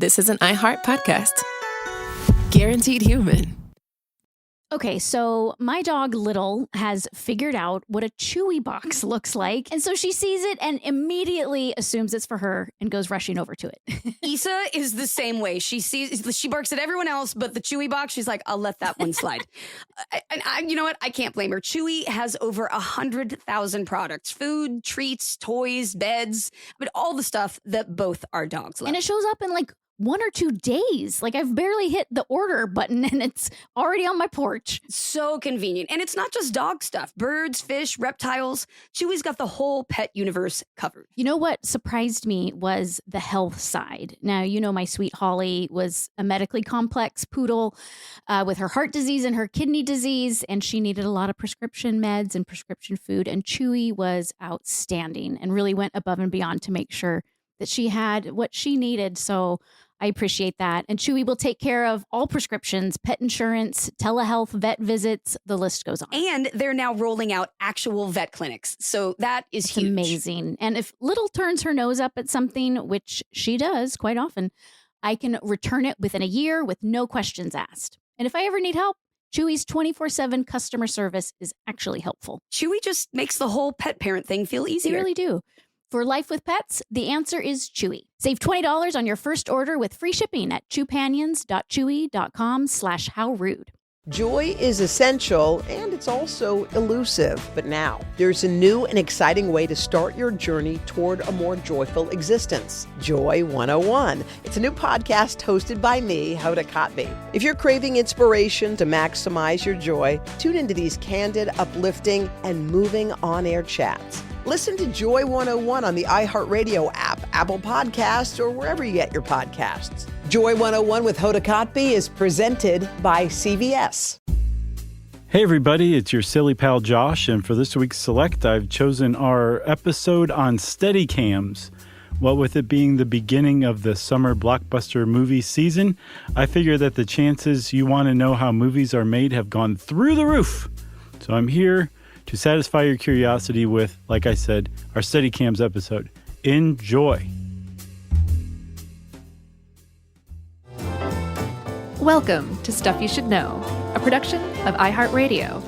This is an iHeart podcast. Guaranteed human. Okay, so my dog Little has figured out what a Chewy box looks like. And so she sees it and immediately assumes it's for her and goes rushing over to it. Issa is the same way. She barks at everyone else, but the Chewy box, she's like, I'll let that one slide. And you know what? I can't blame her. Chewy has over 100,000 products, food, treats, toys, beds, but all the stuff that both our dogs love. And it shows up in like 1 or 2 days. Like I've barely hit the order button and it's already on my porch. So convenient. And it's not just dog stuff. Birds, fish, reptiles. Chewy's got the whole pet universe covered. You know what surprised me was the health side. Now, you know, my sweet Holly was a medically complex poodle with her heart disease and her kidney disease, and she needed a lot of prescription meds and prescription food. And Chewy was outstanding and really went above and beyond to make sure that she had what she needed. So I appreciate that. And Chewy will take care of all prescriptions, pet insurance, telehealth, vet visits. The list goes on. And they're now rolling out actual vet clinics. So that is huge. Amazing. And if Little turns her nose up at something, which she does quite often, I can return it within a year with no questions asked. And if I ever need help, Chewy's 24/7 customer service is actually helpful. Chewy just makes the whole pet parent thing feel easier. They really do. For life with pets, the answer is Chewy. Save $20 on your first order with free shipping at chewpanions.chewy.com/howrude. Joy is essential, and it's also elusive. But now, there's a new and exciting way to start your journey toward a more joyful existence. Joy 101. It's a new podcast hosted by me, Hoda Kotb. If you're craving inspiration to maximize your joy, tune into these candid, uplifting, and moving on-air chats. Listen to Joy 101 on the iHeartRadio app, Apple Podcasts, or wherever you get your podcasts. Joy 101 with Hoda Kotb is presented by CVS. Hey everybody, it's your silly pal Josh, and for this week's Select, I've chosen our episode on Steadicams. What with it being the beginning of the summer blockbuster movie season, I figure that the chances you want to know how movies are made have gone through the roof. So I'm here to satisfy your curiosity with, like I said, our Steadicams episode. Enjoy. Welcome to Stuff You Should Know, a production of iHeartRadio.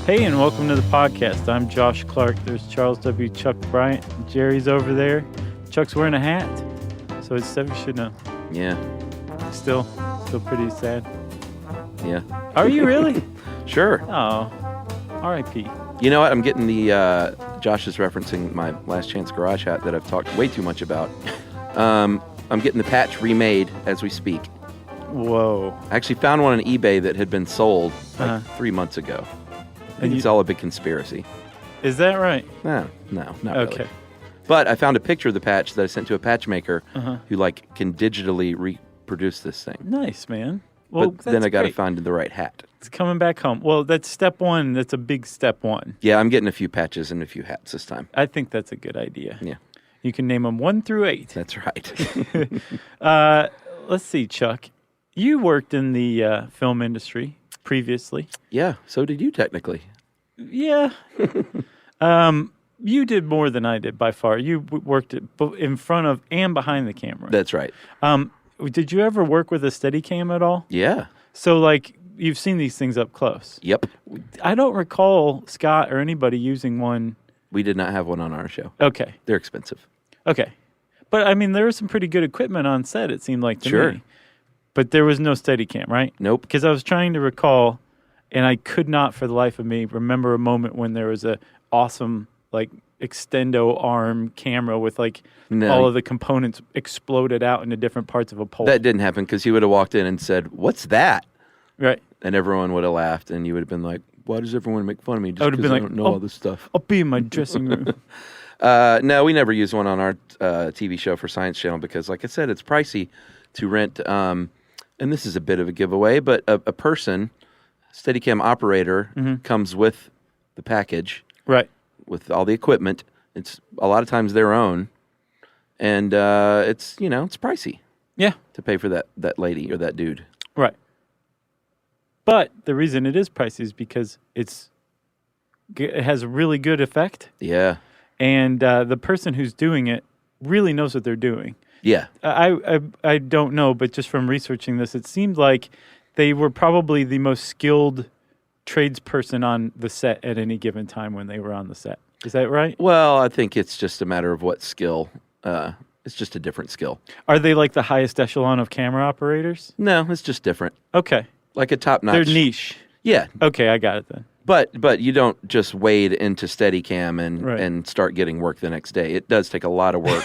Hey, and welcome to the podcast. I'm Josh Clark. There's Charles W. Chuck Bryant. Jerry's over there. Chuck's wearing a hat. So it's Stuff You Should Know. Yeah. Still pretty sad. Yeah. Are you really? Sure. Oh, R.I.P. You know what? I'm getting the, Josh is referencing my Last Chance Garage hat that I've talked way too much about. I'm getting the patch remade as we speak. Whoa. I actually found one on eBay that had been sold like 3 months ago. I think it's all a big conspiracy. Is that right? No, not really. Okay. But I found a picture of the patch that I sent to a patch maker who can digitally reproduce this thing. Nice, man. Well, but then I got to great. find the right hat. It's coming back home. Well, that's step one. That's a big step one. Yeah, I'm getting a few patches and a few hats this time. I think that's a good idea. Yeah. You can name them 1 through 8. That's right. Let's see, Chuck. You worked in the film industry previously. Yeah, so did you technically. Yeah. You did more than I did by far. You worked in front of and behind the camera. That's right. Did you ever work with a Steadicam at all? Yeah. So, you've seen these things up close. Yep. I don't recall Scott or anybody using one. We did not have one on our show. Okay. They're expensive. Okay. But, I mean, there was some pretty good equipment on set, it seemed like to Sure. me. But there was no Steadicam, right? Nope. Because I was trying to recall, and I could not for the life of me remember a moment when there was a awesome, extendo arm camera with all of the components exploded out into different parts of a pole. That didn't happen because he would have walked in and said, "What's that?" Right. And everyone would have laughed, and you would have been like, "Why does everyone make fun of me just I would have because been I like, don't know all this stuff?" I'll be in my dressing room. No, we never used one on our TV show for Science Channel because, like I said, it's pricey to rent. And this is a bit of a giveaway, but a person, Steadicam operator, comes with the package. Right. With all the equipment. It's a lot of times their own. And it's pricey. Yeah. To pay for that lady or that dude. Right. But the reason it is pricey is because it has a really good effect. Yeah. and the person who's doing it really knows what they're doing. Yeah. I don't know, but just from researching this, it seemed like they were probably the most skilled tradesperson on the set at any given time when they were on the set. Is that right? Well, I think it's just a matter of what skill. It's just a different skill. Are they like the highest echelon of camera operators? No, it's just different. Okay. Like a top-notch. They're niche. Yeah. Okay, I got it then. But you don't just wade into Steadicam Right. and start getting work the next day. It does take a lot of work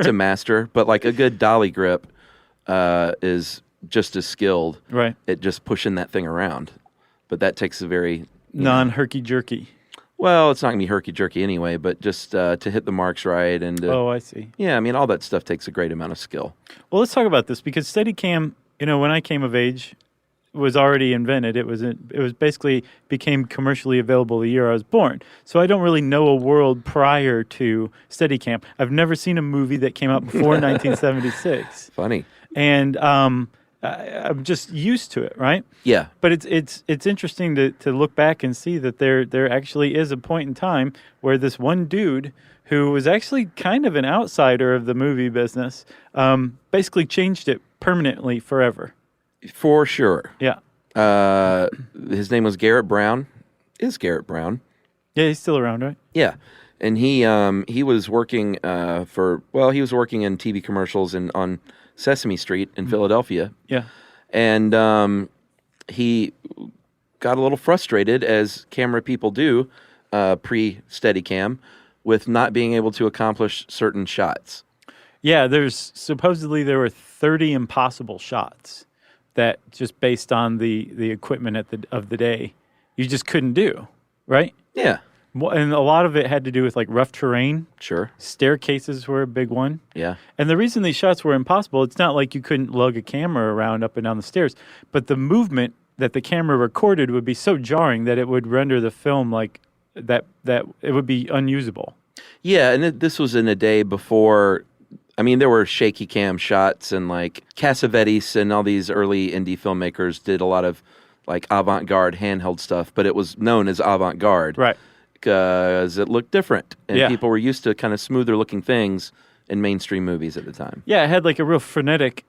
to master. But like a good dolly grip is just as skilled Right. at just pushing that thing around. But that takes a very Non-herky-jerky. well, it's not gonna be herky jerky anyway. But just to hit the marks right and Oh, I see. yeah, I mean all that stuff takes a great amount of skill. Well, let's talk about this because Steadicam, when I came of age, was already invented. It was basically became commercially available the year I was born. So I don't really know a world prior to Steadicam. I've never seen a movie that came out before 1976, Funny. and I'm just used to it, right? Yeah. But it's interesting to look back and see that there actually is a point in time where this one dude who was actually kind of an outsider of the movie business basically changed it permanently forever. For sure. Yeah. His name was Garrett Brown. Is Garrett Brown? Yeah, he's still around, right? Yeah, and he was working he was working in TV commercials and on Sesame Street in Philadelphia. Yeah. And he got a little frustrated, as camera people do, pre-Steadicam, with not being able to accomplish certain shots. Yeah, there were 30 impossible shots that just based on the equipment of the day, you just couldn't do, right? Yeah. Well, and a lot of it had to do with like rough terrain. Sure. Staircases were a big one. Yeah. And the reason these shots were impossible, it's not like you couldn't lug a camera around up and down the stairs, but the movement that the camera recorded would be so jarring that it would render the film like that it would be unusable. Yeah, and this was in a day before. I mean, there were shaky cam shots, and like Cassavetes and all these early indie filmmakers did a lot of like avant-garde handheld stuff, but it was known as avant-garde, Right. Because it looked different, and Yeah. people were used to kind of smoother looking things in mainstream movies at the time. Yeah, it had like a real frenetic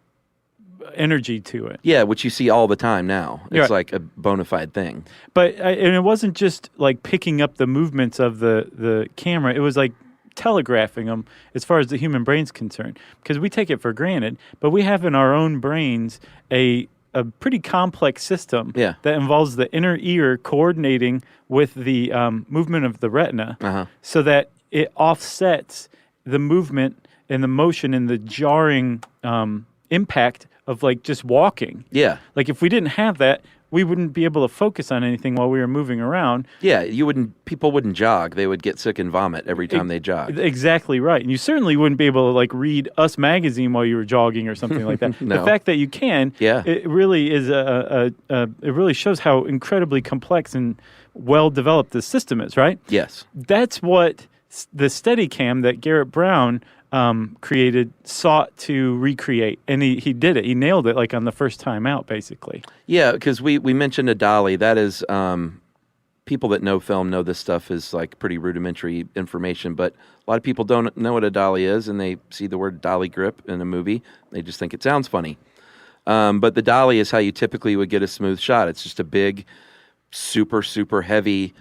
energy to it. Yeah, which you see all the time now. It's Right. like a bona fide thing. But and it wasn't just like picking up the movements of the camera. It was like telegraphing them as far as the human brain's concerned. Because we take it for granted, but we have in our own brains a pretty complex system Yeah. that involves the inner ear coordinating with the movement of the retina so that it offsets the movement and the motion and the jarring impact of like just walking. Yeah. Like if we didn't have that, we wouldn't be able to focus on anything while we were moving around. Yeah, people wouldn't jog. They would get sick and vomit every time they jogged. Exactly right. And you certainly wouldn't be able to like read Us Magazine while you were jogging or something like that. No. The fact that you can, Yeah. it really is it really shows how incredibly complex and well developed this system is, right? Yes. That's what the Steadicam that Garrett Brown created sought to recreate, and he did it. He nailed it like on the first time out, basically. Yeah, because we mentioned a dolly. That is, people that know film know this stuff is like pretty rudimentary information, but a lot of people don't know what a dolly is, and they see the word dolly grip in a movie. They just think it sounds funny. But the dolly is how you typically would get a smooth shot. It's just a big, super, super heavy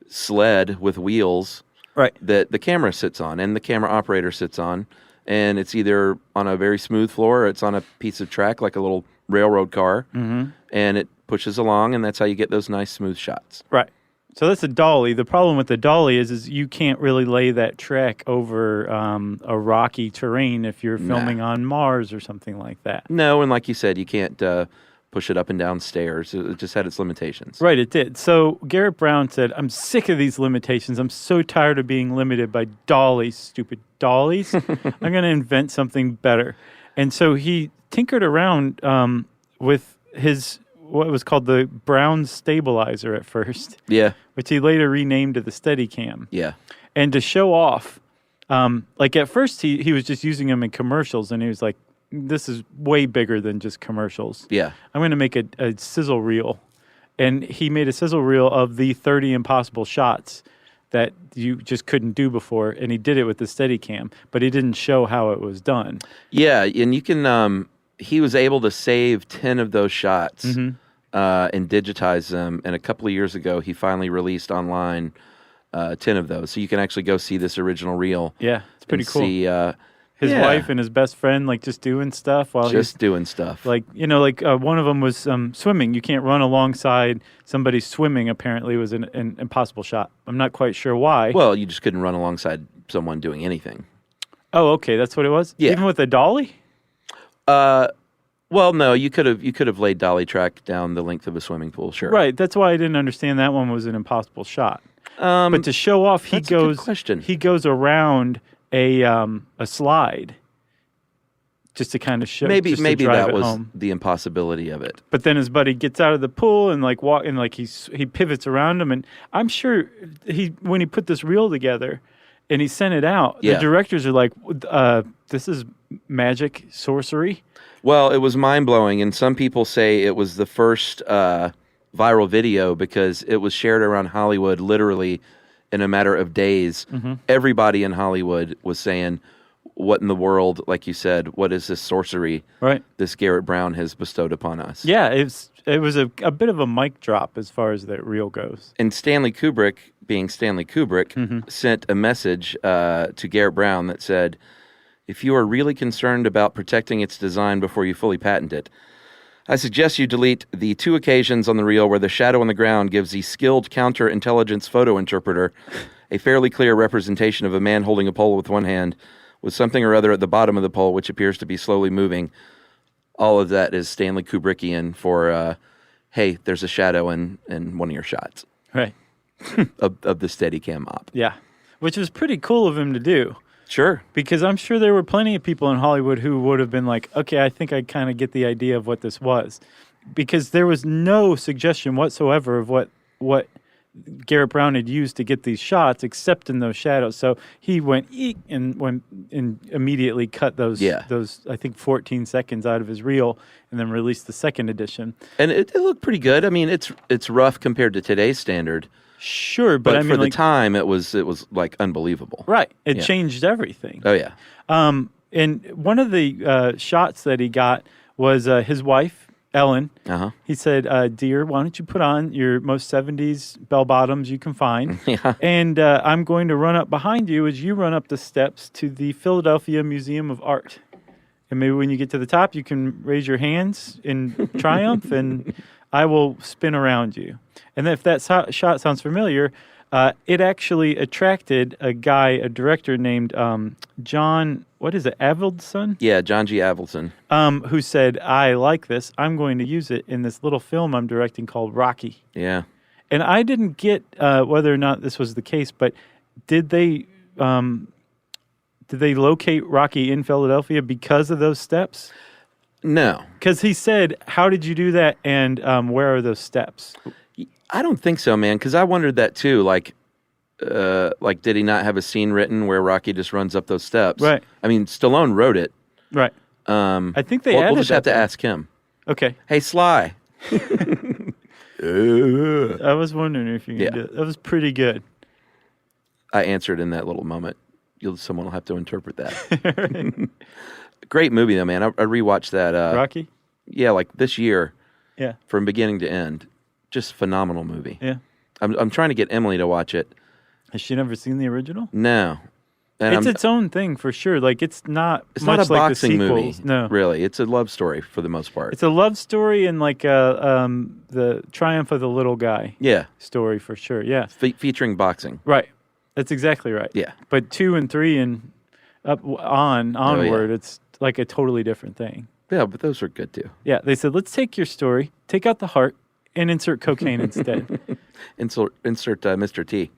sled with wheels. Right. That the camera sits on and the camera operator sits on, and it's either on a very smooth floor or it's on a piece of track like a little railroad car, and it pushes along, and that's how you get those nice smooth shots. Right. So that's a dolly. The problem with the dolly is you can't really lay that track over a rocky terrain if you're filming on Mars or something like that. No, and like you said, you can't push it up and down stairs. It just had its limitations. Right, it did. So Garrett Brown said, I'm sick of these limitations. I'm so tired of being limited by dollies, stupid dollies. I'm going to invent something better. And so he tinkered around with what was called the Brown stabilizer at first. Yeah. Which he later renamed to the Steadicam. Yeah. And to show off, like at first he was just using them in commercials, and he was like, this is way bigger than just commercials. Yeah. I'm going to make a sizzle reel. And he made a sizzle reel of the 30 impossible shots that you just couldn't do before, and he did it with the Steadicam, but he didn't show how it was done. Yeah, and you can. He was able to save 10 of those shots and digitize them. And a couple of years ago, he finally released online 10 of those, so you can actually go see this original reel. Yeah, it's pretty cool. See his wife and his best friend just doing stuff while he's doing stuff. One of them was swimming. You can't run alongside somebody swimming. Apparently, was an impossible shot. I'm not quite sure why. Well, you just couldn't run alongside someone doing anything. Oh, okay, that's what it was. Yeah, even with a dolly. Well, no, you could have laid dolly track down the length of a swimming pool. Sure, right. That's why I didn't understand that one was an impossible shot. But to show off, he goes around a slide just to kind of show. Maybe that was home. The impossibility of it. But then his buddy gets out of the pool and he pivots around him, and I'm sure when he put this reel together and he sent it out, the directors are like, "This is magic sorcery." Well, it was mind blowing, and some people say it was the first viral video because it was shared around Hollywood literally in a matter of days. Mm-hmm. Everybody in Hollywood was saying, what in the world, like you said, what is this sorcery this Garrett Brown has bestowed upon us? Yeah, it was a bit of a mic drop as far as that reel goes. And Stanley Kubrick, being Stanley Kubrick, sent a message to Garrett Brown that said, if you are really concerned about protecting its design before you fully patent it, I suggest you delete the 2 occasions on the reel where the shadow on the ground gives the skilled counterintelligence photo interpreter a fairly clear representation of a man holding a pole with one hand with something or other at the bottom of the pole which appears to be slowly moving. All of that is Stanley Kubrickian for, hey, there's a shadow in one of your shots. Right. of the Steadicam op. Yeah, which was pretty cool of him to do. Sure. Because I'm sure there were plenty of people in Hollywood who would have been like, okay, I think I kind of get the idea of what this was. Because there was no suggestion whatsoever of what Garrett Brown had used to get these shots except in those shadows. So he went and immediately cut those I think 14 seconds out of his reel and then released the second edition. And it looked pretty good. I mean, it's rough compared to today's standard. Sure, but I mean, for the time, it was like unbelievable. Right, it changed everything. Oh yeah. And one of the shots that he got was his wife, Ellen. He said, "Dear, why don't you put on your most 70s bell bottoms you can find? And I'm going to run up behind you as you run up the steps to the Philadelphia Museum of Art. And maybe when you get to the top, you can raise your hands in triumph, and I will spin around you." And if that shot sounds familiar, it actually attracted a director named John, Avildsen? Yeah, John G. Avildsen. Who said, I like this. I'm going to use it in this little film I'm directing called Rocky. Yeah. And I didn't get whether or not this was the case, but did they locate Rocky in Philadelphia because of those steps? No. Because he said, how did you do that, and where are those steps? I don't think so, man, because I wondered that too. Like, did he not have a scene written where Rocky just runs up those steps? Right. I mean, Stallone wrote it. Right. I think they added we'll just have to there. ask him. Okay. Hey, Sly. I was wondering if you could do it. That was pretty good. I answered in that little moment. Someone will have to interpret that. Great movie, though, man. I rewatched that. Rocky? Yeah, like this year. Yeah. From beginning to end. Just phenomenal movie. Yeah. I'm trying to get Emily to watch it. Has she never seen the original? No. And it's its own thing for sure. Like it's not a like boxing the movie. No. Really. It's a love story for the most part. It's a love story and like the triumph of the little guy. Yeah. Story for sure. Yeah. Featuring boxing. Right. That's exactly right. Yeah. But 2 and 3 and onward, it's like a totally different thing. Yeah, but those are good too. Yeah. They said, let's take your story, take out the heart, and insert cocaine instead. Insert Mr. T.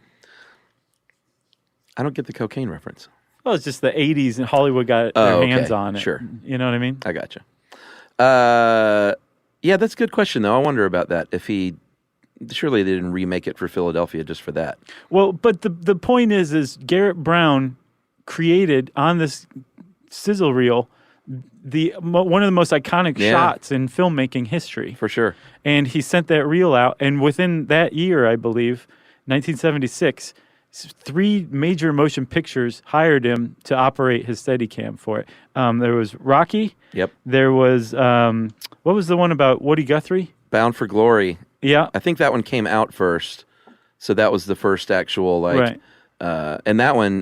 I don't get the cocaine reference. Well, it's just the 80s and Hollywood got their hands on it. Sure. You know what I mean? I gotcha. Yeah, that's a good question, though. I wonder about that. Surely they didn't remake it for Philadelphia just for that. Well, but the point is Garrett Brown created on this sizzle reel one of the most iconic shots in filmmaking history. For sure. And he sent that reel out, and within that year, I believe, 1976, 3 major motion pictures hired him to operate his Steadicam for it. There was Rocky. Yep. There was, what was the one about Woody Guthrie? Bound for Glory. Yeah. I think that one came out first. So that was the first actual, Right. And that one,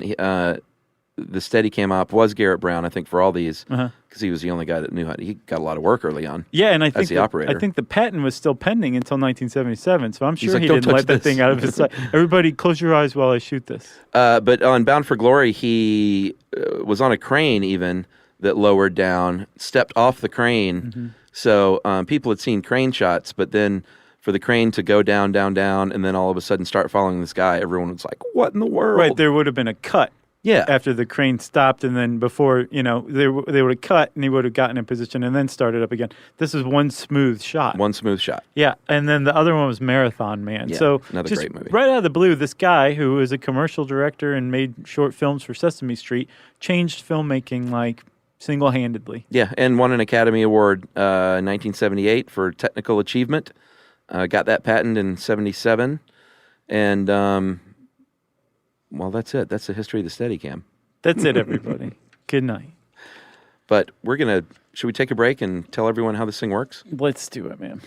the Steadicam op was Garrett Brown, I think, for all these, because he was the only guy that knew how he got a lot of work early on. Yeah, and I think the operator. I think the patent was still pending until 1977, so I'm sure like, he "Don't didn't let touch that this." thing out of his sight. Everybody, close your eyes while I shoot this. But on Bound for Glory, he was on a crane even that lowered down, stepped off the crane. So people had seen crane shots, but then for the crane to go down, down, down, and then all of a sudden start following this guy, everyone was like, what in the world? Right, there would have been a cut. Yeah. After the crane stopped, and then before, they would have cut, and he would have gotten in position and then started up again. This is one smooth shot. One smooth shot. Yeah, and then the other one was Marathon Man. Yeah, so another just great movie. right out of the blue, this guy who is a commercial director and made short films for Sesame Street changed filmmaking like single-handedly. Yeah, and won an Academy Award in 1978 for technical achievement. Got that patent in 77. And, well, that's it. That's the history of the Steadicam. That's it, everybody. Good night. But should we take a break and tell everyone how this thing works? Let's do it, man.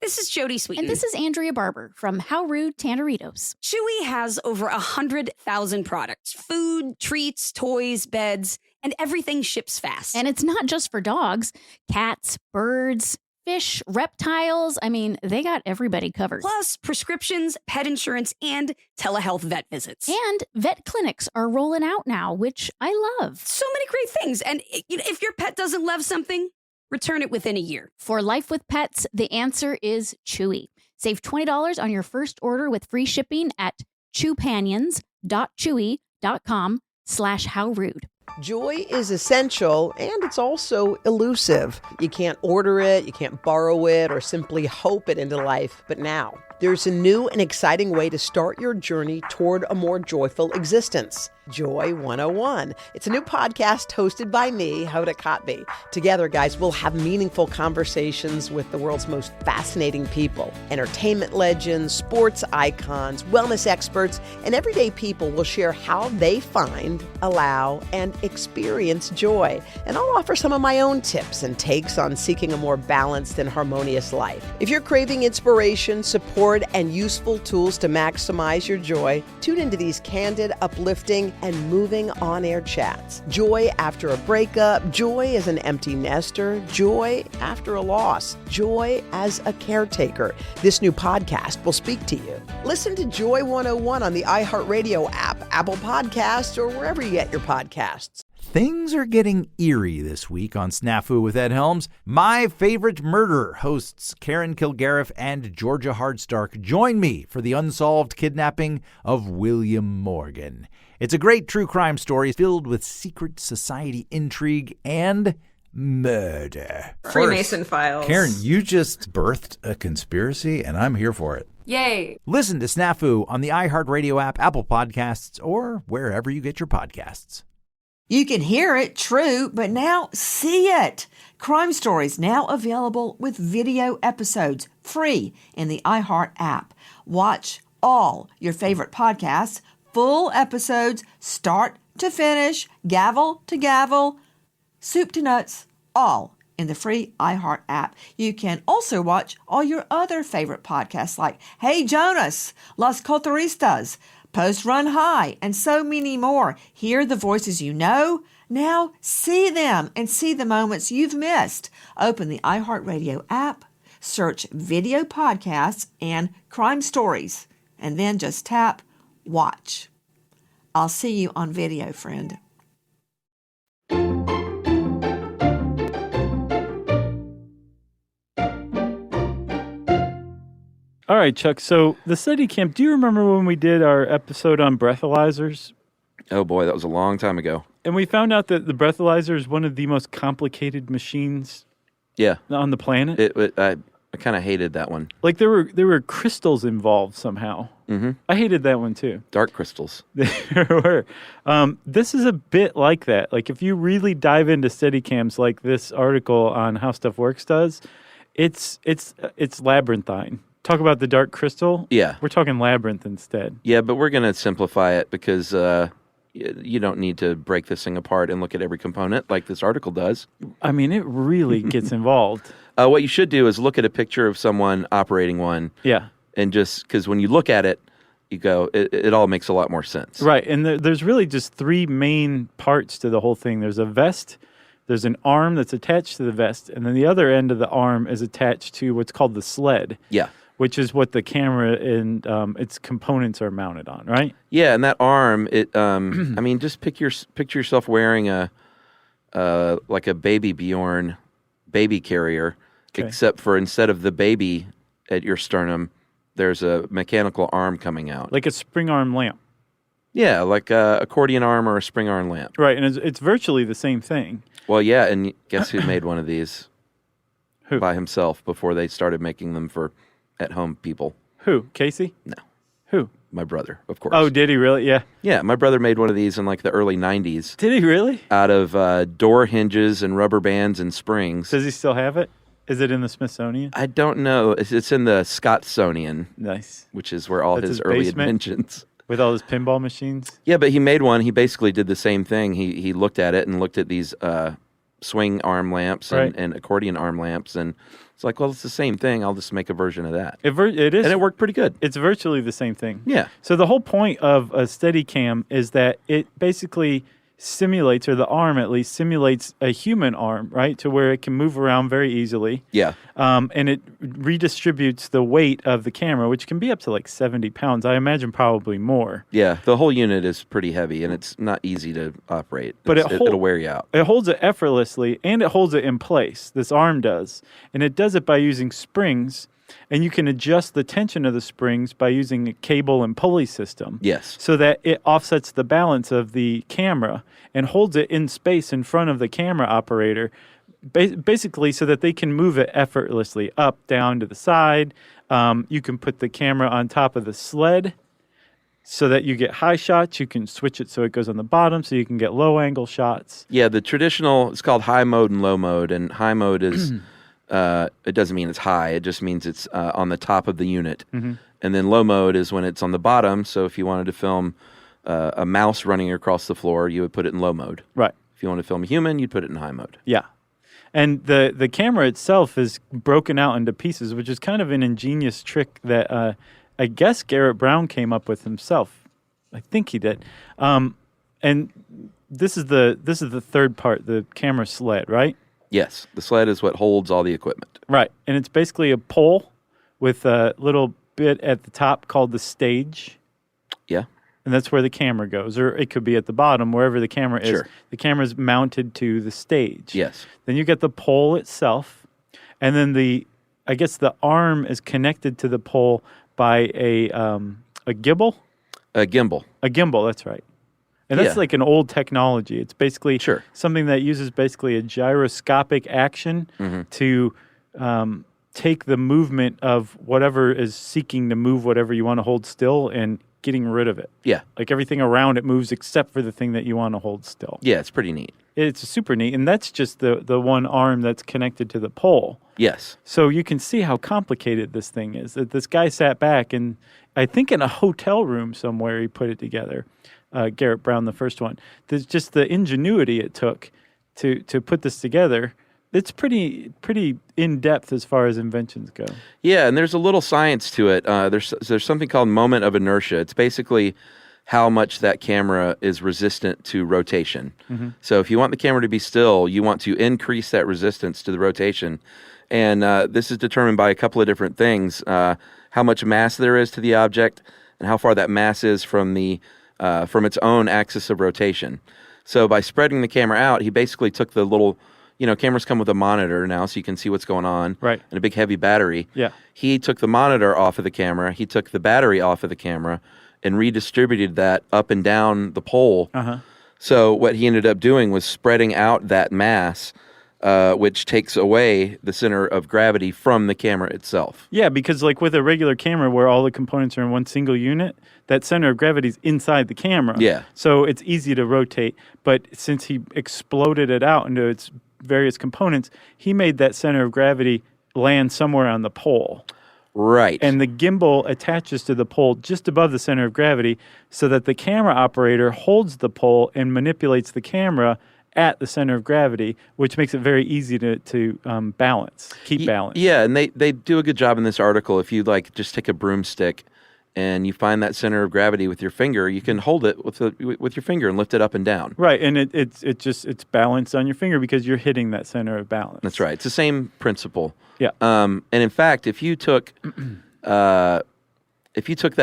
This is Jody Sweeten. And this is Andrea Barber from How Rude Tanneritos. Chewy has over 100,000 products: food, treats, toys, beds, and everything ships fast. And it's not just for dogs, cats, birds, fish, reptiles. I mean, they got everybody covered. Plus prescriptions, pet insurance, and telehealth vet visits. And vet clinics are rolling out now, which I love. So many great things. And if your pet doesn't love something, return it within a year. For life with pets, the answer is Chewy. Save $20 on your first order with free shipping at chewpanions.chewy.com/howrude. Joy is essential, and it's also elusive. You can't order it, you can't borrow it, or simply hope it into life. But now, there's a new and exciting way to start your journey toward a more joyful existence. Joy 101. It's a new podcast hosted by me, Hoda Kotb. Together, guys, we'll have meaningful conversations with the world's most fascinating people. Entertainment legends, sports icons, wellness experts, and everyday people will share how they find, allow, and experience joy. And I'll offer some of my own tips and takes on seeking a more balanced and harmonious life. If you're craving inspiration, support, and useful tools to maximize your joy, tune into these candid, uplifting, and moving on-air chats. Joy after a breakup, joy as an empty nester, joy after a loss, joy as a caretaker. This new podcast will speak to you. Listen to Joy 101 on the iHeartRadio app, Apple Podcasts, or wherever you get your podcasts. Things are getting eerie this week on Snafu with Ed Helms. My Favorite Murder hosts Karen Kilgariff and Georgia Hardstark join me for the unsolved kidnapping of William Morgan. It's a great true crime story filled with secret society intrigue and murder. Freemason files. Karen, you just birthed a conspiracy, and I'm here for it. Yay. Listen to Snafu on the iHeartRadio app, Apple Podcasts, or wherever you get your podcasts. You can hear it, true, but now see it. Crime Stories now available with video episodes, free in the iHeart app. Watch all your favorite podcasts, full episodes, start to finish, gavel to gavel, soup to nuts, all in the free iHeart app. You can also watch all your other favorite podcasts like Hey Jonas, Las Cotaristas, Post Run High, and so many more. Hear the voices you know. Now see them and see the moments you've missed. Open the iHeartRadio app, search video podcasts and crime stories, and then just tap watch. I'll see you on video, friend. All right, Chuck. So the Steadicam, do you remember when we did our episode on breathalyzers? Oh, boy, that was a long time ago. And we found out that the breathalyzer is one of the most complicated machines Yeah. on the planet. I kind of hated that one. Like there were crystals involved somehow. Mm-hmm. I hated that one too. Dark crystals. There were. This is a bit like that. Like if you really dive into Steadicams, like this article on How Stuff Works does, it's labyrinthine. Talk about the dark crystal. Yeah, we're talking labyrinth instead. Yeah, but we're gonna simplify it because you don't need to break this thing apart and look at every component like this article does. I mean, it really gets involved. What you should do is look at a picture of someone operating one. Yeah. And just because when you look at it, you go, it all makes a lot more sense. Right. And there's really just three main parts to the whole thing. There's a vest, there's an arm that's attached to the vest, and then the other end of the arm is attached to what's called the sled. Yeah. Which is what the camera and its components are mounted on, right? Yeah, and that arm, I mean, just picture yourself wearing like a baby Bjorn baby carrier, except for instead of the baby at your sternum, there's a mechanical arm coming out. Like a spring arm lamp. Yeah, like a accordion arm or a spring arm lamp. Right, and it's virtually the same thing. Well, yeah, and guess who made one of these? Who? By himself before they started making them for at-home people. Who? Casey? No. Who? My brother, of course. Oh, did he really? Yeah. Yeah, my brother made one of these in like the early 90s. Did he really? Out of door hinges and rubber bands and springs. Does he still have it? Is it in the Smithsonian? I don't know. It's in the Scottsonian. Nice. Which is where all That's his his early basement? inventions. With all his pinball machines? Yeah, but he made one. He basically did the same thing. He looked at it and looked at these swing arm lamps and accordion arm lamps, and it's like, well, it's the same thing. I'll just make a version of that. It is. And it worked pretty good. It's virtually the same thing. Yeah. So the whole point of a Steadicam is that it basically simulates, or the arm at least, simulates a human arm, right? To where it can move around very easily. Yeah. And it redistributes the weight of the camera, which can be up to like 70 pounds. I imagine probably more. Yeah, the whole unit is pretty heavy, and it's not easy to operate. But it'll wear you out. It holds it effortlessly, and it holds it in place. This arm does. And it does it by using springs, and you can adjust the tension of the springs by using a cable and pulley system. Yes. So that it offsets the balance of the camera and holds it in space in front of the camera operator, basically so that they can move it effortlessly up, down, to the side. You can put the camera on top of the sled so that you get high shots. You can switch it so it goes on the bottom so you can get low angle shots. Yeah, the traditional, it's called high mode and low mode, and high mode is, it doesn't mean it's high, it just means it's on the top of the unit. Mm-hmm. And then low mode is when it's on the bottom, so if you wanted to film a mouse running across the floor, you would put it in low mode. Right. If you want to film a human, you'd put it in high mode. Yeah. And the camera itself is broken out into pieces, which is kind of an ingenious trick that I guess Garrett Brown came up with himself. I think he did. And this is the third part, the camera sled, right? Yes. The sled is what holds all the equipment. Right. And it's basically a pole with a little bit at the top called the stage. Yeah. And that's where the camera goes, or it could be at the bottom, wherever the camera is. Sure. The camera is mounted to the stage. Yes. Then you get the pole itself, and then I guess the arm is connected to the pole by a gimbal. A gimbal. A gimbal, that's right. And that's like an old technology. It's basically something that uses basically a gyroscopic action to take the movement of whatever is seeking to move whatever you want to hold still and getting rid of it. Yeah. Like everything around it moves except for the thing that you want to hold still. Yeah, it's pretty neat. It's super neat. And that's just the one arm that's connected to the pole. Yes. So you can see how complicated this thing is. That this guy sat back and I think in a hotel room somewhere he put it together. Garrett Brown, the first one. There's just the ingenuity it took to put this together. It's pretty in depth as far as inventions go. Yeah, and there's a little science to it. There's something called moment of inertia. It's basically how much that camera is resistant to rotation. Mm-hmm. So if you want the camera to be still, you want to increase that resistance to the rotation. And this is determined by a couple of different things: how much mass there is to the object, and how far that mass is from from its own axis of rotation. So by spreading the camera out, he basically took the little. Cameras come with a monitor now, so you can see what's going on. Right. And a big heavy battery. Yeah. He took the monitor off of the camera. He took the battery off of the camera and redistributed that up and down the pole. Uh-huh. So what he ended up doing was spreading out that mass which takes away the center of gravity from the camera itself. Yeah, because like with a regular camera where all the components are in one single unit, that center of gravity is inside the camera. Yeah. So it's easy to rotate. But since he exploded it out into its various components, he made that center of gravity land somewhere on the pole. Right. And the gimbal attaches to the pole just above the center of gravity so that the camera operator holds the pole and manipulates the camera at the center of gravity, which makes it very easy to balance, keep balance. Yeah, and they do a good job in this article. If you like just take a broomstick and you find that center of gravity with your finger, you can hold it with your finger and lift it up and down. Right, and it's balanced on your finger because you're hitting that center of balance. That's right. It's the same principle. Yeah. And in fact, if you took that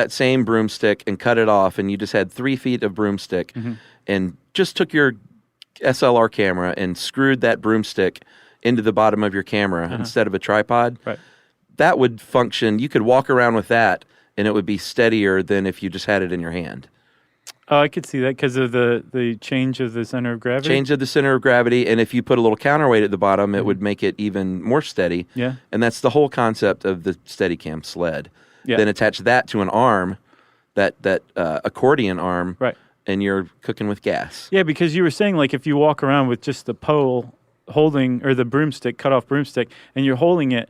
same broomstick and cut it off, and you just had 3 feet of broomstick, and just took your SLR camera and screwed that broomstick into the bottom of your camera instead of a tripod, right, that would function. You could walk around with that, and it would be steadier than if you just had it in your hand. Oh, I could see that because of the change of the center of gravity. Change of the center of gravity, and if you put a little counterweight at the bottom, it would make it even more steady. Yeah. And that's the whole concept of the Steadicam sled. Yeah. Then attach that to an arm, that accordion arm, right, and you're cooking with gas. Yeah, because you were saying like if you walk around with just the pole holding, or the broomstick, cut off broomstick, and you're holding it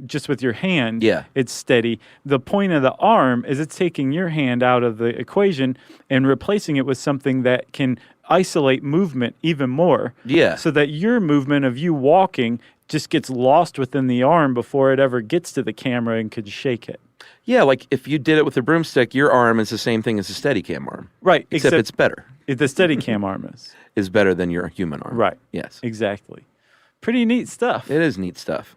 just with your hand, yeah, it's steady. The point of the arm is it's taking your hand out of the equation and replacing it with something that can isolate movement even more. Yeah. So that your movement of you walking just gets lost within the arm before it ever gets to the camera and could shake it. Yeah, like if you did it with a broomstick, your arm is the same thing as a Steadicam arm. Right. Except it's better. The Steadicam arm is better than your human arm. Right. Yes. Exactly. Pretty neat stuff. It is neat stuff.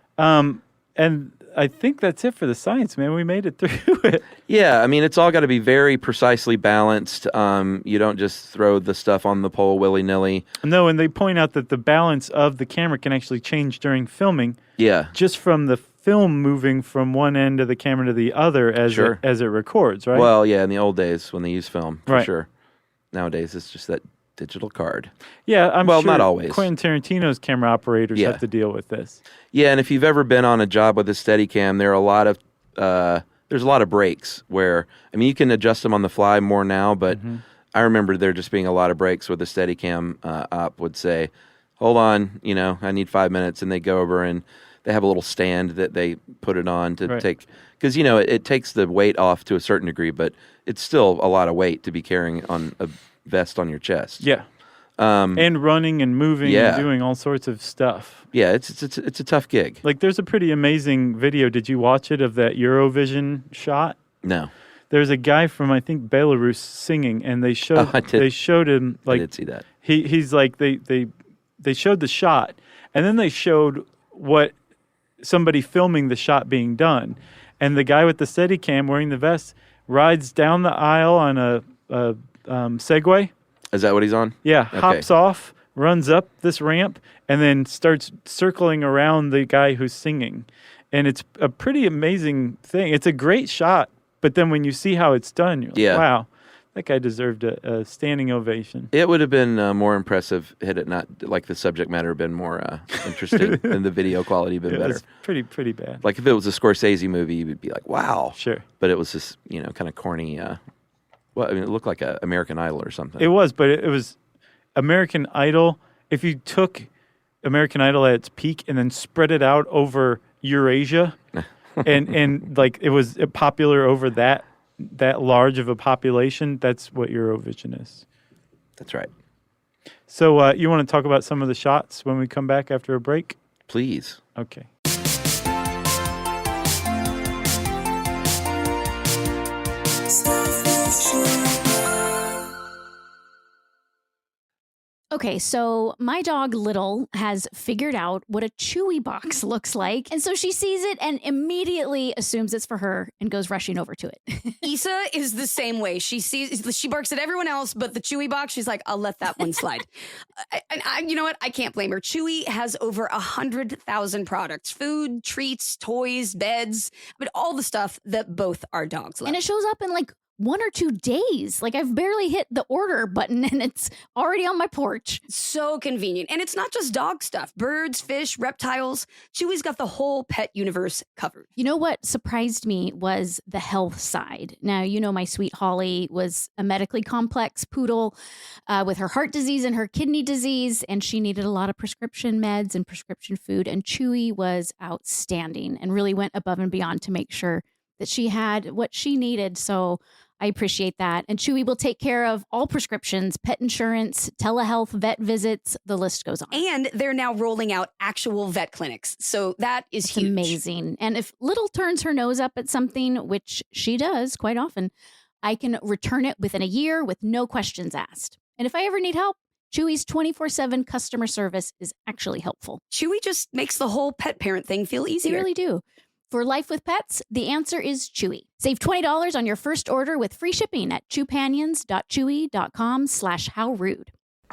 And I think that's it for the science, man. We made it through it. Yeah, I mean, it's all got to be very precisely balanced. You don't just throw the stuff on the pole willy-nilly. No, and they point out that the balance of the camera can actually change during filming. Yeah. Just from the film moving from one end of the camera to the other as it records, right? Well, yeah, in the old days when they used film, for right, sure. Nowadays, it's just that digital card. Yeah, I'm well, sure not always. Quentin Tarantino's camera operators have to deal with this. Yeah, and if you've ever been on a job with a Steadicam, there's a lot of breaks where, I mean, you can adjust them on the fly more now, but I remember there just being a lot of breaks where the Steadicam op would say, hold on, I need 5 minutes, and they go over and they have a little stand that they put it on to take, because, it takes the weight off to a certain degree, but it's still a lot of weight to be carrying on a vest on your chest. Yeah. And running and moving and doing all sorts of stuff. Yeah, it's a tough gig. Like, there's a pretty amazing video. Did you watch it of that Eurovision shot? No. There's a guy from, I think, Belarus singing, and they showed they showed him, like, I did see that. He's like, they showed the shot, and then they showed what somebody filming the shot being done, and the guy with the Steadicam wearing the vest rides down the aisle on a Segway. Is that what he's on? Yeah, hops off, runs up this ramp, and then starts circling around the guy who's singing. And it's a pretty amazing thing. It's a great shot, but then when you see how it's done, you're like, wow, that guy deserved a standing ovation. It would have been more impressive had it not, like, the subject matter had been more interesting and the video quality been better. It's pretty bad. Like, if it was a Scorsese movie, you would be like, wow. Sure. But it was this, kind of corny, it looked like a American Idol or something. It was, but it was American Idol. If you took American Idol at its peak and then spread it out over Eurasia, and like it was popular over that large of a population, that's what Eurovision is. That's right. So you want to talk about some of the shots when we come back after a break? Please. Okay. Okay, so my dog Little has figured out what a Chewy box looks like. And so she sees it and immediately assumes it's for her and goes rushing over to it. Issa is the same way. She barks at everyone else, but the Chewy box, she's like, I'll let that one slide. And you know what? I can't blame her. Chewy has over 100,000 products: food, treats, toys, beds, but all the stuff that both our dogs love. And it shows up in like 1 or 2 days. Like I've barely hit the order button and it's already on my porch. So convenient. And it's not just dog stuff. Birds, fish, reptiles. Chewy's got the whole pet universe covered. You know what surprised me was the health side. Now, you know, my sweet Holly was a medically complex poodle with her heart disease and her kidney disease, and she needed a lot of prescription meds and prescription food. And Chewy was outstanding and really went above and beyond to make sure that she had what she needed. So I appreciate that. And Chewy will take care of all prescriptions, pet insurance, telehealth, vet visits. The list goes on. And they're now rolling out actual vet clinics. So that is huge. Amazing. And if Little turns her nose up at something, which she does quite often, I can return it within a year with no questions asked. And if I ever need help, Chewy's 24/7 customer service is actually helpful. Chewy just makes the whole pet parent thing feel easier. They really do. For life with pets, the answer is Chewy. Save $20 on your first order with free shipping at chewpanions.chewy.com/howrude.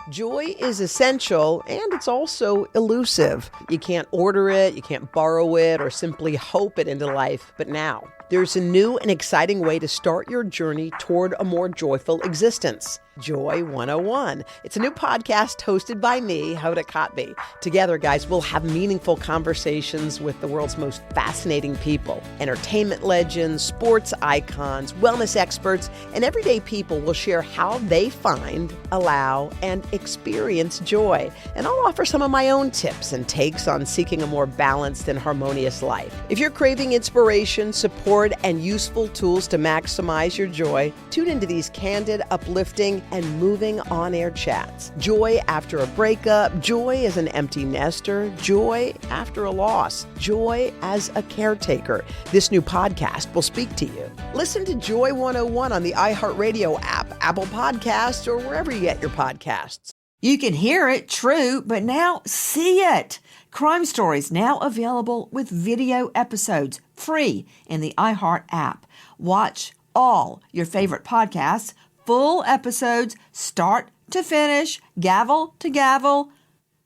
Joy is essential, and it's also elusive. You can't order it, you can't borrow it, or simply hope it into life. But now, there's a new and exciting way to start your journey toward a more joyful existence. Joy 101. It's a new podcast hosted by me, Hoda Kotb. Together, guys, we'll have meaningful conversations with the world's most fascinating people. Entertainment legends, sports icons, wellness experts, and everyday people will share how they find, allow, and experience joy. And I'll offer some of my own tips and takes on seeking a more balanced and harmonious life. If you're craving inspiration, support, and useful tools to maximize your joy, tune into these candid, uplifting, and moving on-air chats. Joy after a breakup, joy as an empty nester, joy after a loss, joy as a caretaker. This new podcast will speak to you. Listen to Joy 101 on the iHeartRadio app, Apple Podcasts, or wherever you get your podcasts. You can hear it, true, but now see it. Crime Stories now available with video episodes, free in the iHeart app. Watch all your favorite podcasts, full episodes, start to finish, gavel to gavel,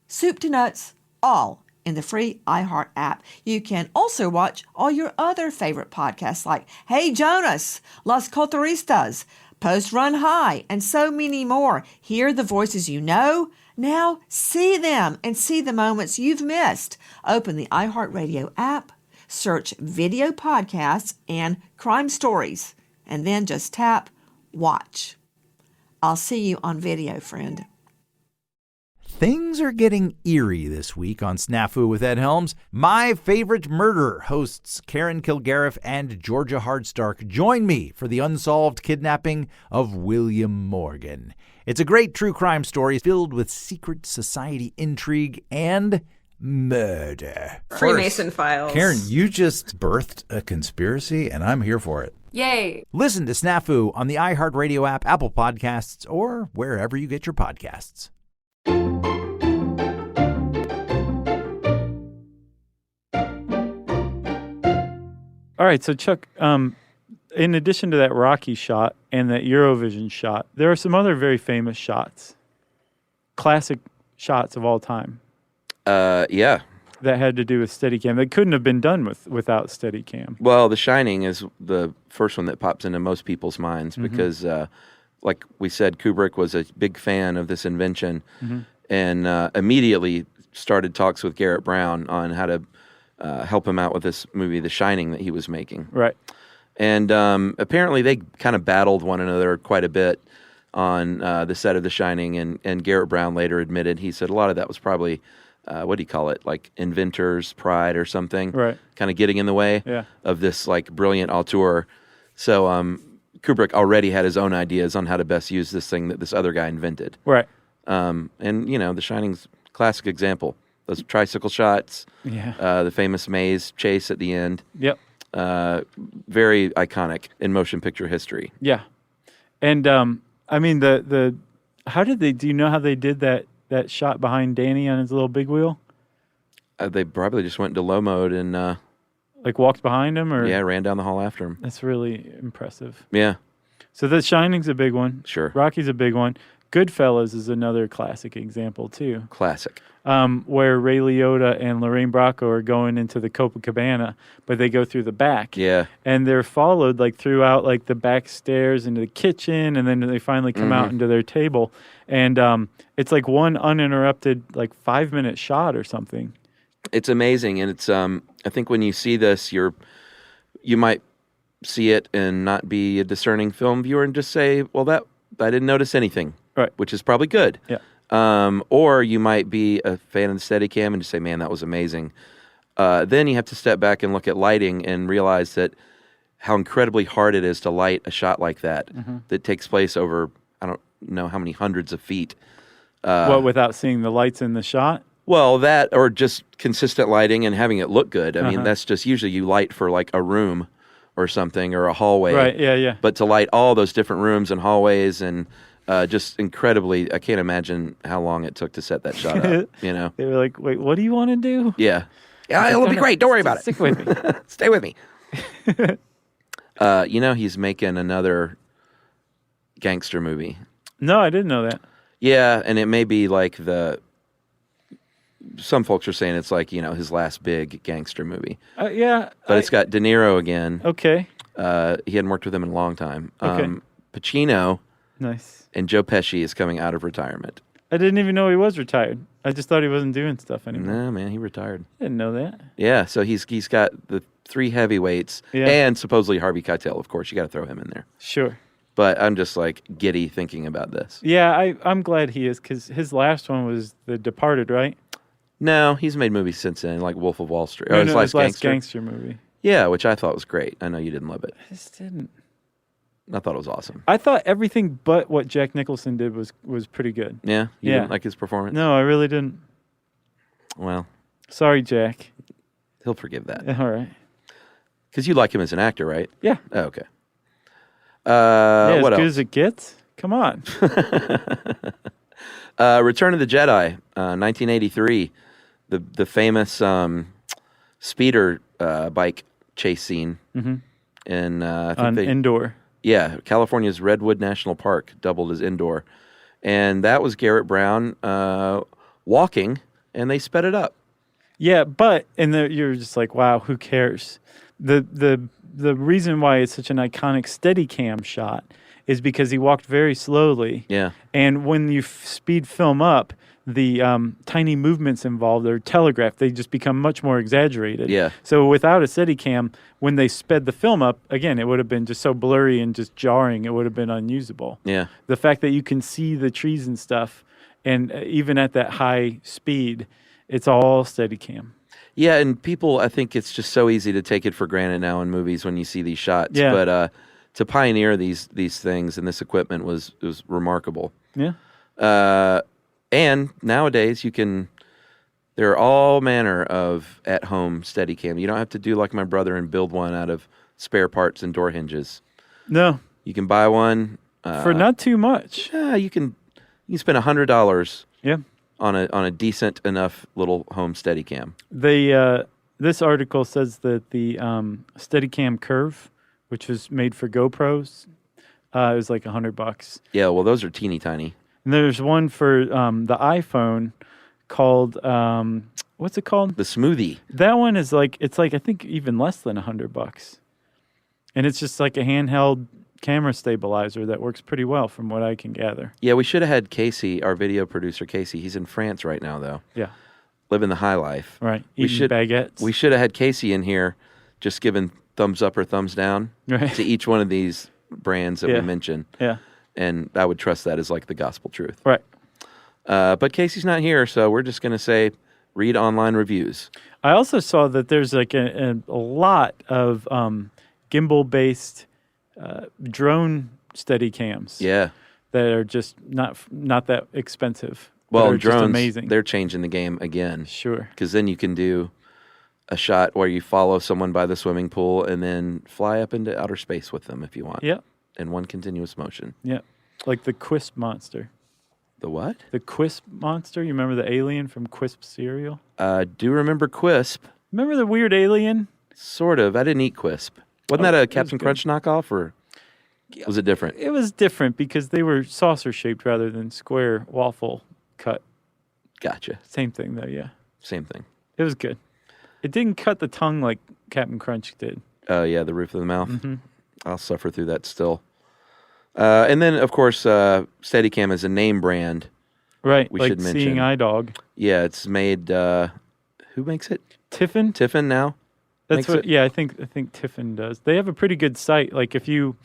soup to nuts, all in the free iHeart app. You can also watch all your other favorite podcasts like Hey Jonas, Las Cotaristas, Post Run High, and so many more. Hear the voices you know. Now see them and see the moments you've missed. Open the iHeartRadio app, search video podcasts and crime stories, and then just tap watch. I'll see you on video, friend. Things are getting eerie this week on Snafu with Ed Helms. My Favorite Murder hosts Karen Kilgariff and Georgia Hardstark join me for the unsolved kidnapping of William Morgan. It's a great true crime story filled with secret society intrigue and murder. Freemason files. Karen, you just birthed a conspiracy, and I'm here for it. Yay. Listen to Snafu on the iHeartRadio app, Apple Podcasts, or wherever you get your podcasts. All right, so Chuck, in addition to that Rocky shot and that Eurovision shot, there are some other very famous shots, classic shots of all time. Yeah. That had to do with Steadicam. They couldn't have been done without Steadicam. Well, The Shining is the first one that pops into most people's minds because, like we said, Kubrick was a big fan of this invention and immediately started talks with Garrett Brown on how to help him out with this movie, The Shining, that he was making. Right. And apparently they kind of battled one another quite a bit on the set of The Shining, and Garrett Brown later admitted, he said a lot of that was probably, what do you call it, like inventor's pride or something, right? Kind of getting in the way of this like brilliant auteur. So Kubrick already had his own ideas on how to best use this thing that this other guy invented. Right. And, you know, The Shining's a classic example. Those tricycle shots, the famous maze chase at the end. Yep. Very iconic in motion picture history. Yeah. And, I mean, how did do you know how they did that shot behind Danny on his little big wheel? They probably just went into low mode and... like walked behind him? Or ran down the hall after him. That's really impressive. Yeah. So The Shining's a big one. Sure. Rocky's a big one. Goodfellas is another classic example too. Classic. Where Ray Liotta and Lorraine Bracco are going into the Copacabana, but they go through the back. Yeah. And they're followed like throughout like the back stairs into the kitchen, and then they finally come out into their table. And it's like one uninterrupted like 5-minute shot or something. It's amazing, and it's I think when you see this, you might see it and not be a discerning film viewer and just say, well, that I didn't notice anything. Right. Which is probably good. Yeah. Or you might be a fan of the Steadicam and just say, man, that was amazing. Then you have to step back and look at lighting and realize that how incredibly hard it is to light a shot like that that takes place over, I don't know how many hundreds of feet. Without seeing the lights in the shot? Well, that or just consistent lighting and having it look good. I mean, that's just usually you light for like a room or something or a hallway. Right, yeah. But to light all those different rooms and hallways and just incredibly, I can't imagine how long it took to set that shot up, you know? They were like, wait, what do you want to do? Yeah. Yeah, it'll be great. Don't worry about it. Stick with me. Stay with me. He's making another gangster movie. No, I didn't know that. Yeah, and it may be like some folks are saying it's like, his last big gangster movie. Yeah. But it's got De Niro again. Okay. He hadn't worked with him in a long time. Okay. Pacino. Nice. And Joe Pesci is coming out of retirement. I didn't even know he was retired. I just thought he wasn't doing stuff anymore. No, man, he retired. I didn't know that. Yeah, so he's got the 3 heavyweights and supposedly Harvey Keitel, of course. You got to throw him in there. Sure. But I'm just like giddy thinking about this. Yeah, I'm glad he is because his last one was The Departed, right? No, he's made movies since then, like Wolf of Wall Street. No, his last gangster movie. Yeah, which I thought was great. I know you didn't love it. I just didn't. I thought it was awesome. I thought everything but what Jack Nicholson did was pretty good. Yeah? You didn't like his performance? No, I really didn't. Well. Sorry, Jack. He'll forgive that. All right. Because you like him as an actor, right? Yeah. Oh, okay. As what good else? as it gets? Come on. Return of the Jedi, 1983. The famous speeder bike chase scene. In I think indoor. Yeah, California's Redwood National Park doubled as indoor, and that was Garrett Brown walking, and they sped it up. Yeah, but you're just like, wow, who cares? The reason why it's such an iconic Steadicam shot is because he walked very slowly. Yeah, and when you speed film up, the tiny movements involved are telegraphed. They just become much more exaggerated. Yeah. So without a Steadicam, when they sped the film up, again, it would have been just so blurry and just jarring. It would have been unusable. Yeah. The fact that you can see the trees and stuff, and even at that high speed, it's all Steadicam. Yeah, and people, I think it's just so easy to take it for granted now in movies when you see these shots. Yeah. But to pioneer these things and this equipment was remarkable. Yeah. And nowadays there are all manner of at-home Steadicam. You don't have to do like my brother and build one out of spare parts and door hinges. No. You can buy one for not too much. You can spend $100. Yeah. On a decent enough little home Steadicam. This article says that the Steadicam Curve, which was made for GoPros, is like $100. Yeah, well, those are teeny tiny. And there's one for the iPhone called what's it called? The Smoothie. That one is like I think even less than $100, and it's just like a handheld camera stabilizer that works pretty well from what I can gather. Yeah, we should have had Casey, our video producer Casey. He's in France right now though. Yeah, living the high life. Right, eating baguettes. We should have had Casey in here, just giving thumbs up or thumbs down to each one of these brands that we mentioned. Yeah. And I would trust that as like the gospel truth. Right. But Casey's not here, so we're just going to say read online reviews. I also saw that there's like a lot of gimbal-based drone Steadicams. Yeah. That are just not that expensive. Well, drones, amazing. They're changing the game again. Sure. Because then you can do a shot where you follow someone by the swimming pool and then fly up into outer space with them if you want. Yep. In one continuous motion. Yeah. Like the Quisp monster. The what? The Quisp monster. You remember the alien from Quisp cereal? Do remember Quisp. Remember the weird alien? Sort of. I didn't eat Quisp. Wasn't that a Captain Crunch knockoff? Or Was it different? It was different because they were saucer shaped rather than square waffle cut. Gotcha. Same thing though, yeah. Same thing. It was good. It didn't cut the tongue like Captain Crunch did. Oh, yeah, the roof of the mouth. Mm-hmm. I'll suffer through that still. And then, of course, Steadicam is a name brand. Right, We like should mention. Seeing Eye Dog. Yeah, it's made. Who makes it? Tiffin? Tiffin now. That's makes what. it? Yeah, I think Tiffin does. They have a pretty good site. Like if you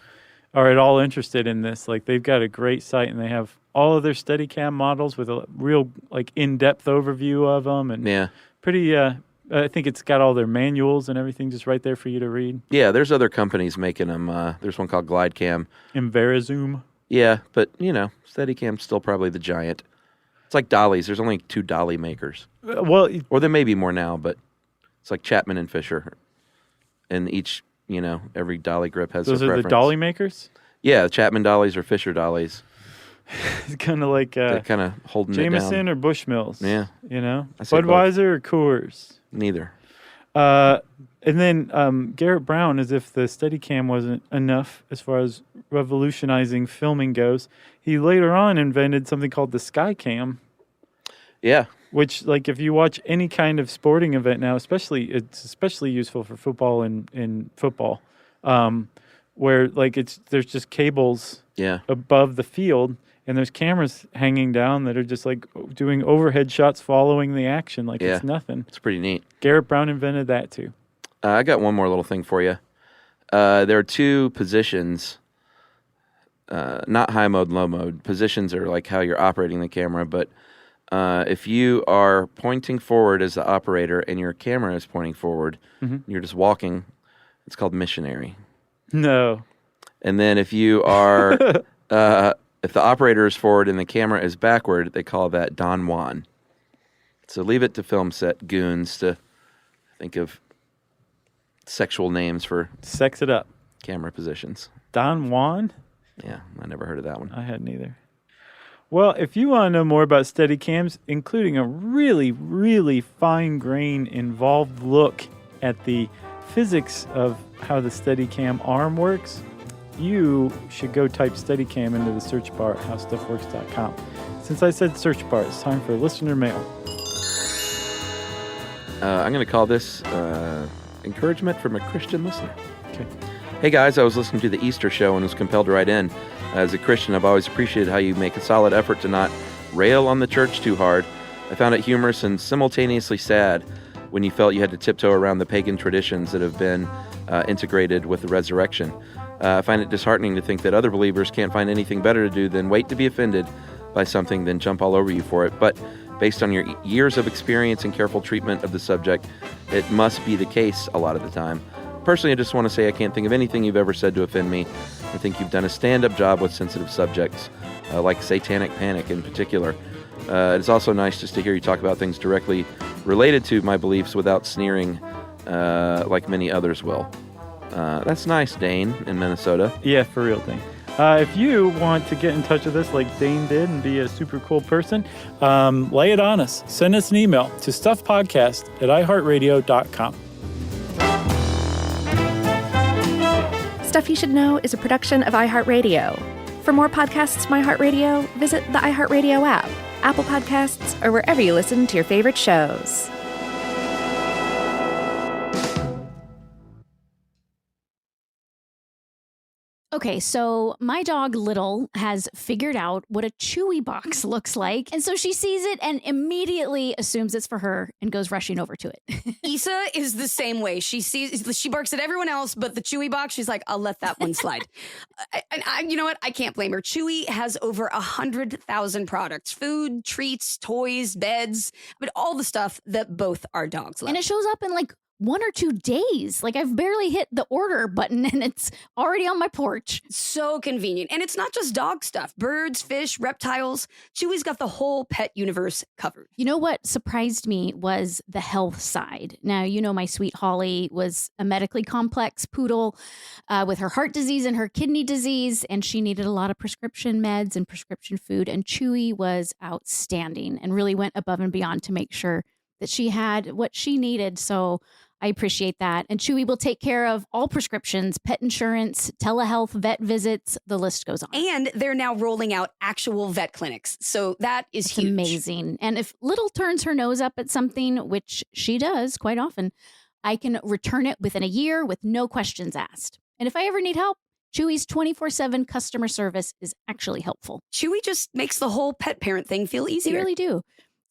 are at all interested in this, like they've got a great site and they have all of their Steadicam models with a real like in-depth overview of them and Yeah. pretty. I think it's got all their manuals and everything just right there for you to read. Yeah, there's other companies making them. There's one called GlideCam. Inverazoom. Yeah, but, Steadicam's still probably the giant. It's like dollies. There's only 2 dolly makers. Well, Or there may be more now, but it's like Chapman and Fisher. And each, every dolly grip has those their are preference. the dolly makers. Yeah, Chapman dollies or Fisher dollies. It's kind of like They're kind of holding it Jameson down. or Bushmills. Yeah. I say both. Budweiser or Coors. Neither. And then Garrett Brown, as if the Steadicam wasn't enough as far as revolutionizing filming goes, he later on invented something called the Skycam, Yeah. which, like, if you watch any kind of sporting event now, it's especially useful for football and football, where like there's just cables Yeah. above the field. And there's cameras hanging down that are just like doing overhead shots following the action like Yeah. it's nothing. It's pretty neat. Garrett Brown invented that too. I got one more little thing for you. There are 2 positions, not high mode, low mode. Positions are like how you're operating the camera, but if you are pointing forward as the operator and your camera is pointing forward, you're just walking, it's called missionary. No. And then if you are, if the operator is forward and the camera is backward, they call that Don Juan. So leave it to film set goons to think of sexual names for Sex it up. camera positions. Don Juan? Yeah, I never heard of that one. I hadn't either. Well, if you want to know more about Steadicams, including a really, really fine-grained, involved look at the physics of how the Steadicam arm works, you should go type Steadicam into the search bar at howstuffworks.com. Since I said search bar, it's time for listener mail. I'm going to call this encouragement from a Christian listener. Okay. Hey guys, I was listening to the Easter show and was compelled to write in. As a Christian, I've always appreciated how you make a solid effort to not rail on the church too hard. I found it humorous and simultaneously sad when you felt you had to tiptoe around the pagan traditions that have been integrated with the resurrection. I find it disheartening to think that other believers can't find anything better to do than wait to be offended by something than jump all over you for it. But based on your years of experience and careful treatment of the subject, it must be the case a lot of the time. Personally, I just want to say I can't think of anything you've ever said to offend me. I think you've done a stand-up job with sensitive subjects, like satanic panic in particular. It's also nice just to hear you talk about things directly related to my beliefs without sneering like many others will. That's nice, Dane in Minnesota. Yeah, for real, Dane. If you want to get in touch with us like Dane did and be a super cool person, lay it on us. Send us an email to stuffpodcast@iheartradio.com. Stuff You Should Know is a production of iHeartRadio. For more podcasts from iHeartRadio, visit the iHeartRadio app, Apple Podcasts, or wherever you listen to your favorite shows. Okay, so my dog Little has figured out what a Chewy box looks like. And so she sees it and immediately assumes it's for her and goes rushing over to it. Issa is the same way. She barks at everyone else, but the Chewy box, she's like, I'll let that one slide. You know what? I can't blame her. Chewy has over 100,000 products: food, treats, toys, beds, but all the stuff that both our dogs love. And it shows up in like 1 or 2 days. Like I've barely hit the order button and it's already on my porch. So convenient. And it's not just dog stuff. Birds, fish, reptiles. Chewy's got the whole pet universe covered. You know what surprised me was the health side. Now, my sweet Holly was a medically complex poodle with her heart disease and her kidney disease, and she needed a lot of prescription meds and prescription food. And Chewy was outstanding and really went above and beyond to make sure that she had what she needed. So I appreciate that. And Chewy will take care of all prescriptions, pet insurance, telehealth, vet visits, the list goes on. And they're now rolling out actual vet clinics. So that is It's huge. amazing. And if Little turns her nose up at something, which she does quite often, I can return it within a year with no questions asked. And if I ever need help, Chewy's 24/7 customer service is actually helpful. Chewy just makes the whole pet parent thing feel They easier. really do.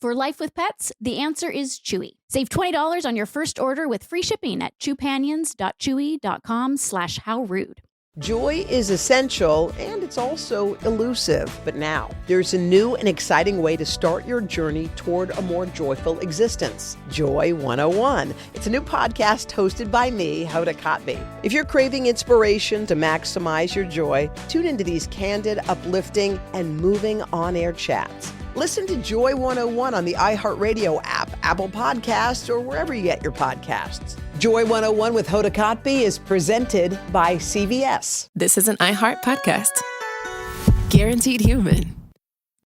For life with pets, the answer is Chewy. Save $20 on your first order with free shipping at chewpanions.chewy.com/howrude. Joy is essential and it's also elusive. But now there's a new and exciting way to start your journey toward a more joyful existence. Joy 101. It's a new podcast hosted by me, Hoda Kotb. If you're craving inspiration to maximize your joy, tune into these candid, uplifting, and moving on-air chats. Listen to Joy 101 on the iHeartRadio app, Apple Podcasts, or wherever you get your podcasts. Joy 101 with Hoda Kotb is presented by CVS. This is an iHeart podcast. Guaranteed human.